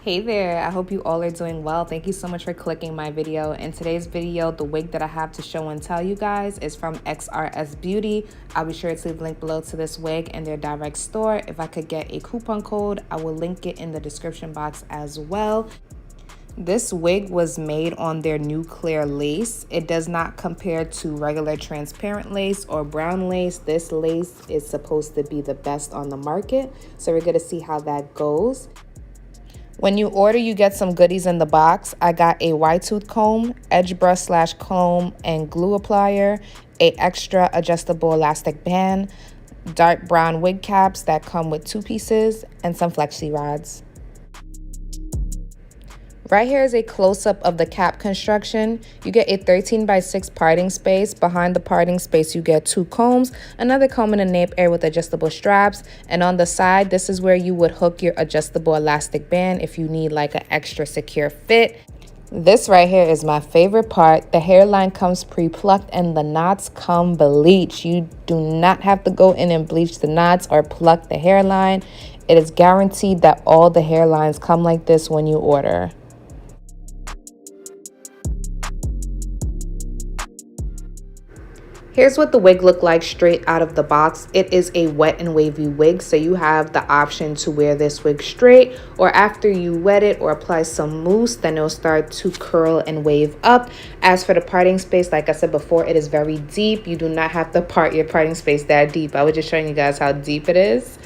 Hey there, I hope you all are doing well. Thank you so much for clicking my video. In today's video, the wig that I have to show and tell you guys is from XrsBeauty. I'll be sure to leave a link below to this wig and their direct store. If I could get a coupon code, I will link it in the description box as well. This wig was made on their new clear lace. It does not compare to regular transparent lace or brown lace. This lace is supposed to be the best on the market, so we're gonna see how that goes. When you order, you get some goodies in the box. I got a wide tooth comb, edge brush / comb, and glue applier, a extra adjustable elastic band, dark brown wig caps that come with 2 pieces, and some flexi rods. Right here is a close-up of the cap construction. You get a 13x6 parting space. Behind the parting space, you get 2 combs, another comb and a nape air with adjustable straps. And on the side, this is where you would hook your adjustable elastic band if you need like an extra secure fit. This right here is my favorite part. The hairline comes pre-plucked and the knots come bleached. You do not have to go in and bleach the knots or pluck the hairline. It is guaranteed that all the hairlines come like this when you order. Here's what the wig looked like straight out of the box. It is a wet and wavy wig, so you have the option to wear this wig straight, or after you wet it or apply some mousse, then it'll start to curl and wave up. As for the parting space, like I said before, it is very deep. You do not have to part your parting space that deep. I was just showing you guys how deep it is.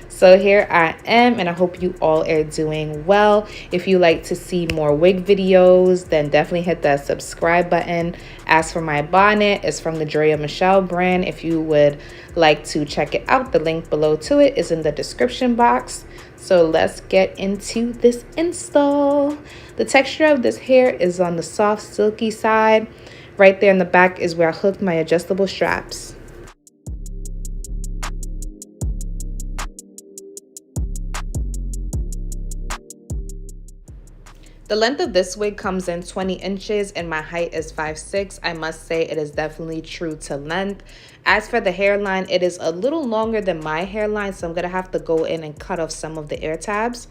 So here I am, and I hope you all are doing well. If you like to see more wig videos, then definitely hit that subscribe button. As for my bonnet, it's from the Drea Michelle brand. If you would like to check it out, the link below to it is in the description box. So let's get into this install. The texture of this hair is on the soft, silky side. Right there in the back is where I hooked my adjustable straps. The length of this wig comes in 20 inches and my height is 5'6". I must say it is definitely true to length. As for the hairline, it is a little longer than my hairline, so I'm going to have to go in and cut off some of the ear tabs.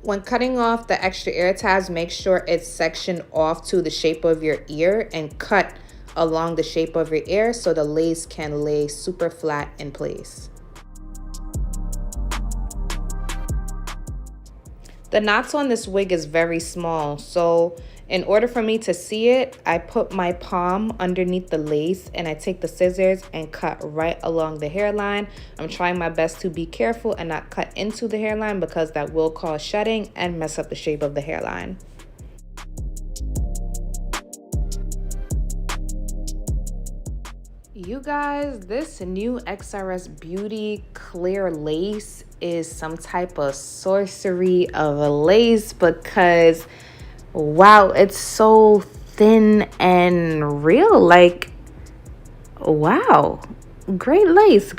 When cutting off the extra ear tabs, make sure it's sectioned off to the shape of your ear and cut along the shape of your ear so the lace can lay super flat in place. The knots on this wig is very small, so in order for me to see it, I put my palm underneath the lace and I take the scissors and cut right along the hairline. I'm trying my best to be careful and not cut into the hairline because that will cause shedding and mess up the shape of the hairline. You guys, this new XrsBeauty clear lace is some type of sorcery of a lace because wow, it's so thin and real. Like, wow, great lace.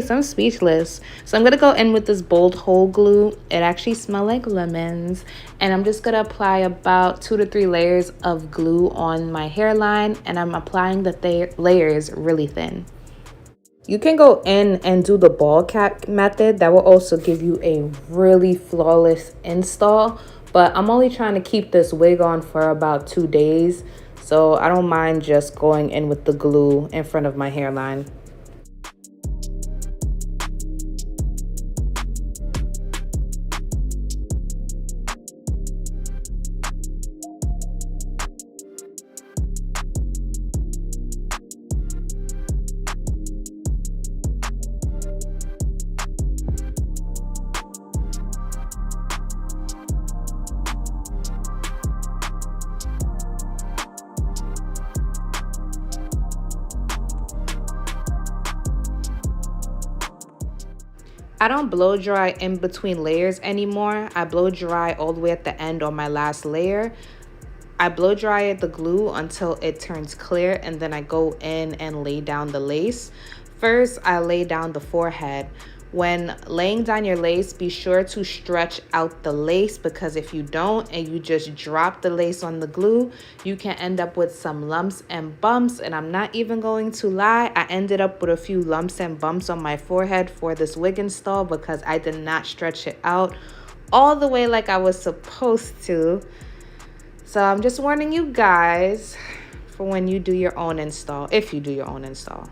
I'm speechless. So I'm gonna go in with this bold hole glue. It actually smells like lemons, and I'm just gonna apply about 2 to 3 layers of glue on my hairline, and I'm applying the layers really thin. You can go in and do the ball cap method. That will also give you a really flawless install, but I'm only trying to keep this wig on for about 2 days, so I don't mind just going in with the glue in front of my hairline. I don't blow dry in between layers anymore. I blow dry all the way at the end on my last layer. I blow dry the glue until it turns clear, and then I go in and lay down the lace. First, I lay down the forehead. When laying down your lace, be sure to stretch out the lace, because if you don't and you just drop the lace on the glue, you can end up with some lumps and bumps. And I'm not even going to lie, I ended up with a few lumps and bumps on my forehead for this wig install because I did not stretch it out all the way like I was supposed to. So I'm just warning you guys for when you do your own install, if you do your own install.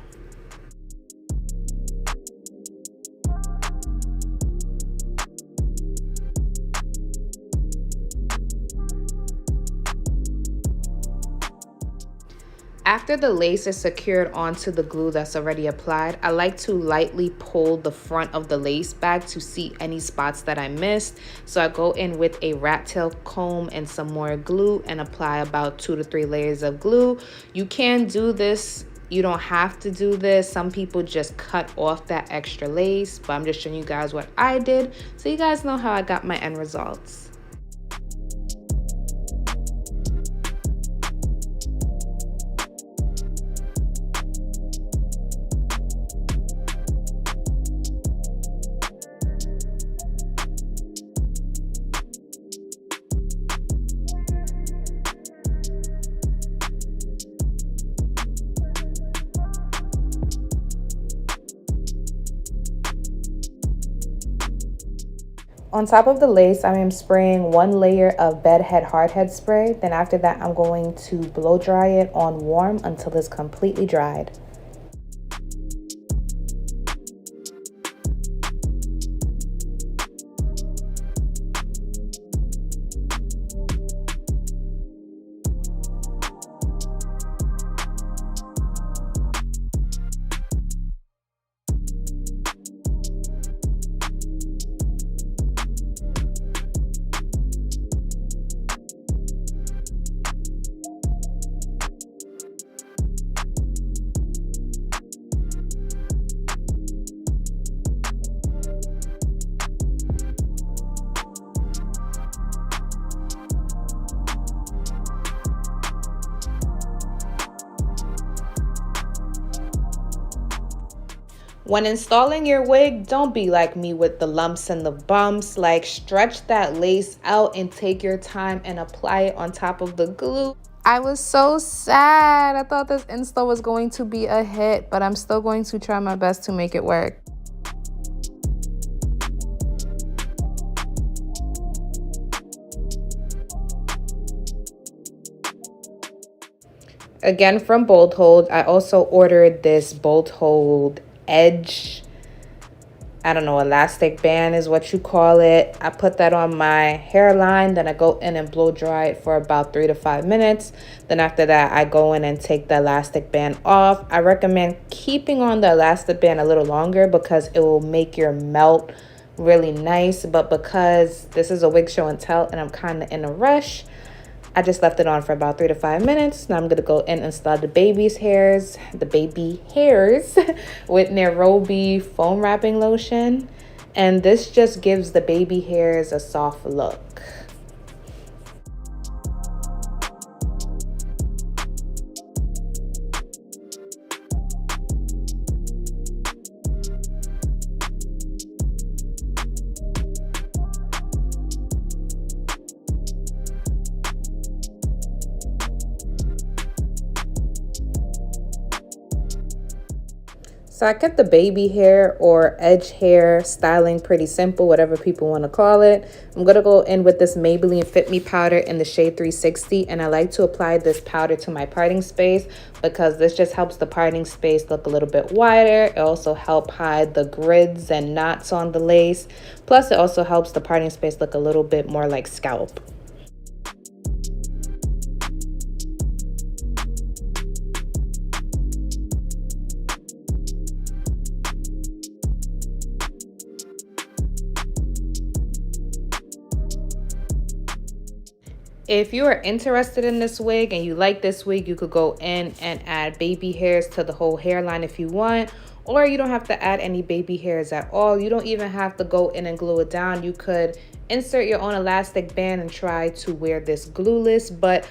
After the lace is secured onto the glue that's already applied, I like to lightly pull the front of the lace back to see any spots that I missed. So I go in with a rat tail comb and some more glue and apply about 2 to 3 layers of glue. You can do this. You don't have to do this. Some people just cut off that extra lace, but I'm just showing you guys what I did so you guys know how I got my end results. On top of the lace, I am spraying 1 layer of bedhead hardhead spray. Then after that, I'm going to blow dry it on warm until it's completely dried. When installing your wig, don't be like me with the lumps and the bumps. Like, stretch that lace out and take your time and apply it on top of the glue. I was so sad. I thought this install was going to be a hit, but I'm still going to try my best to make it work. Again, from Bolt Hold, I also ordered this Bolt Hold edge, I don't know, elastic band is what you call it. I put that on my hairline, then I go in and blow dry it for about 3 to 5 minutes. Then after that, I go in and take the elastic band off. I recommend keeping on the elastic band a little longer because it will make your melt really nice. But because this is a wig show and tell and I'm kind of in a rush, I just left it on for about 3 to 5 minutes. Now I'm going to go in and install the baby hairs with Nairobi foam wrapping lotion. And this just gives the baby hairs a soft look. So I kept the baby hair or edge hair styling pretty simple, whatever people want to call it. I'm going to go in with this Maybelline Fit Me powder in the shade 360. And I like to apply this powder to my parting space because this just helps the parting space look a little bit wider. It also helps hide the grids and knots on the lace. Plus, it also helps the parting space look a little bit more like scalp. If you are interested in this wig and you like this wig, you could go in and add baby hairs to the whole hairline if you want, or you don't have to add any baby hairs at all. You don't even have to go in and glue it down. You could insert your own elastic band and try to wear this glueless. But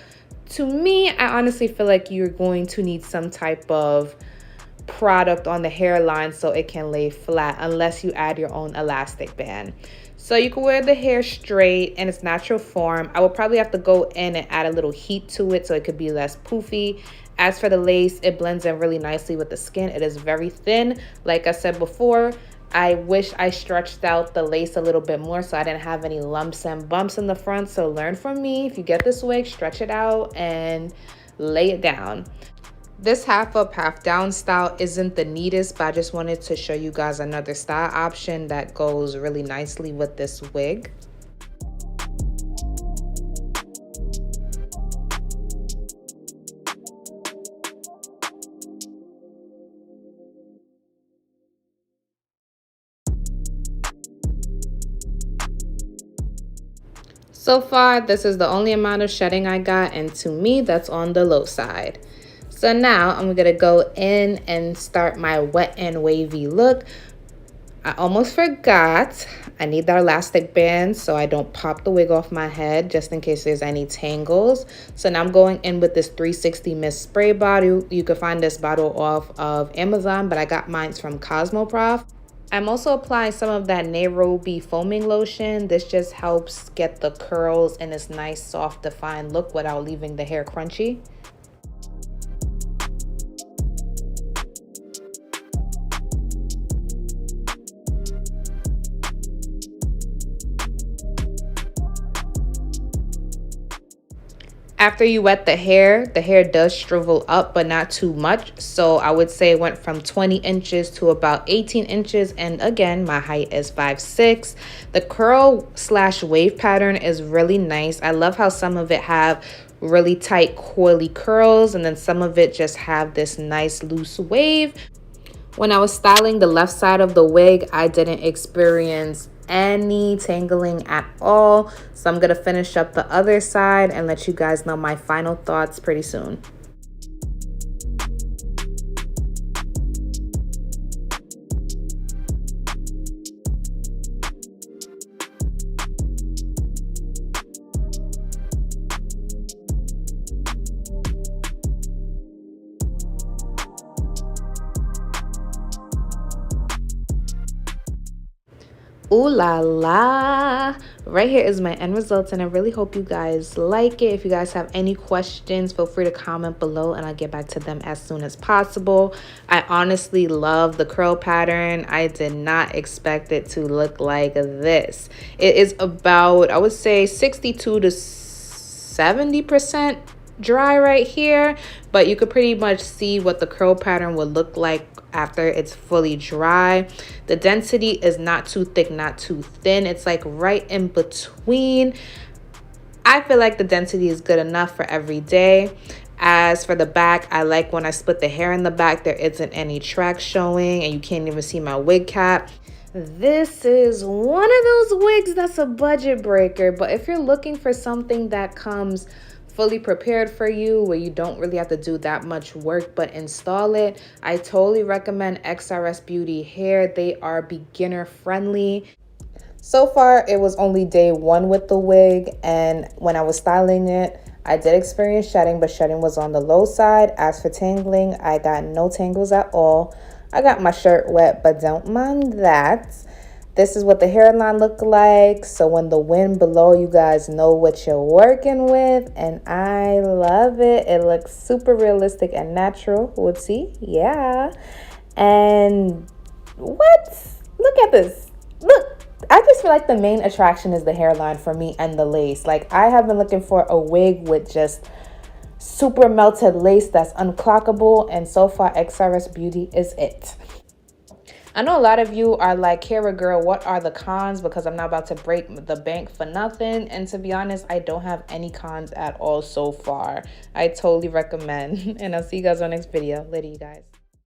to me, I honestly feel like you're going to need some type of product on the hairline so it can lay flat unless you add your own elastic band. So you can wear the hair straight in its natural form. I will probably have to go in and add a little heat to it so it could be less poofy. As for the lace, it blends in really nicely with the skin. It is very thin. Like I said before, I wish I stretched out the lace a little bit more so I didn't have any lumps and bumps in the front. So learn from me. If you get this wig, stretch it out and lay it down. This half up, half down style isn't the neatest, but I just wanted to show you guys another style option that goes really nicely with this wig. So far, this is the only amount of shedding I got, and to me, that's on the low side. So now I'm gonna go in and start my wet and wavy look. I almost forgot, I need that elastic band so I don't pop the wig off my head, just in case there's any tangles. So now I'm going in with this 360 mist spray bottle. You can find this bottle off of Amazon, but I got mine from Cosmoprof. I'm also applying some of that Nairobi foaming lotion. This just helps get the curls in this nice, soft, defined look without leaving the hair crunchy. After you wet the hair does shrivel up, but not too much. So I would say it went from 20 inches to about 18 inches. And again, my height is 5'6". The curl / wave pattern is really nice. I love how some of it have really tight coily curls and then some of it just have this nice loose wave. When I was styling the left side of the wig, I didn't experience any tangling at all. So I'm gonna finish up the other side and let you guys know my final thoughts pretty soon. Ooh la la. Right here is my end results, and I really hope you guys like it. If you guys have any questions, feel free to comment below and I'll get back to them as soon as possible. I honestly love the curl pattern. I did not expect it to look like this. It is about, I would say, 62 to 70% dry right here, but you could pretty much see what the curl pattern would look like after it's fully dry. The density is not too thick, not too thin. It's like right in between. I feel like the density is good enough for every day. As for the back, I like when I split the hair in the back, there isn't any track showing and you can't even see my wig cap. This is one of those wigs that's a budget breaker, but if you're looking for something that comes fully prepared for you, where you don't really have to do that much work but install it, I totally recommend XrsBeauty Hair. They are beginner friendly. So far, it was only day 1 with the wig, and when I was styling it, I did experience shedding, but shedding was on the low side. As for tangling, I got no tangles at all. I got my shirt wet, but don't mind that. This is what the hairline looked like. So when the wind blow, you guys know what you're working with. And I love it. It looks super realistic and natural. Whoopsie. Yeah. And what? Look at this. Look. I just feel like the main attraction is the hairline for me and the lace. Like, I have been looking for a wig with just super melted lace that's unclockable. And so far, XrsBeauty is it. I know a lot of you are like, Kara girl, what are the cons? Because I'm not about to break the bank for nothing. And to be honest, I don't have any cons at all so far. I totally recommend. And I'll see you guys on the next video. Later, you guys.